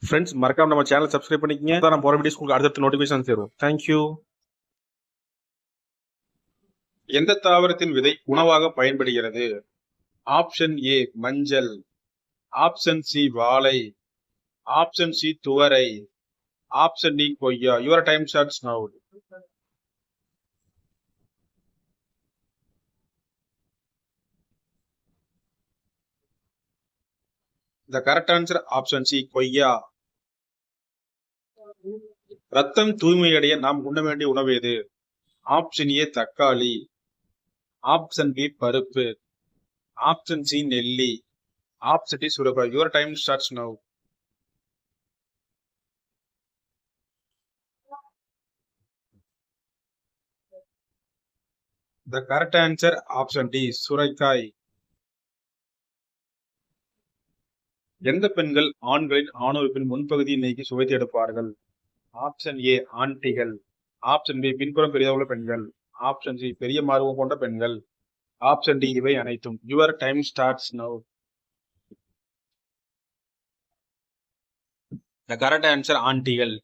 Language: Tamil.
ஃப்ரெண்ட்ஸ் மறக்காம நம்ம சேனல் சப்ஸ்கிரைப் பண்ணிக்கங்க. அதான் நான் போற வீடியோஸ் உங்களுக்கு அடுத்த நோட்டிஃபிகேஷன் சேரும். தேங்க்யூ. எந்த தாவரத்தின் விதை உணவாக பயன்படுகிறது? ஆப்ஷன் ஏ மஞ்சள், ஆப்ஷன் சி வாழை, ஆப்ஷன் சி துவரை, ஆப்ஷன் டி கொய்யா. Your time starts now. The correct answer option C கொய்யா. ரத்தம் தூய்மையடைய நாம் உண்ண வேண்டிய உணவு எது? ஆப்ஷன் ஏ தக்காளி, ஆப்ஷன் பி பருப்பு, ஆப்ஷன் சி நெல்லி, ஆப்ஷன் டி சுரக்காய். Your time starts now. The correct answer option D சுரைக்காய். எந்த பெண்கள் ஆண்களின் ஆணுறுப்பின் முன்பகுதியை நீக்கி சுவைத்து எடுப்பார்கள்? ஆப்ஷன் ஏ ஆண்டிகள், ஆப்ஷன் பி பின்புறம் பெரியவுள்ள பெண்கள், ஆப்ஷன் சி பெரிய மார்பகம் கொண்ட பெண்கள், ஆப்ஷன் டி இவை அனைத்தும். Your time starts now. The correct answer ஆண்டிகள்.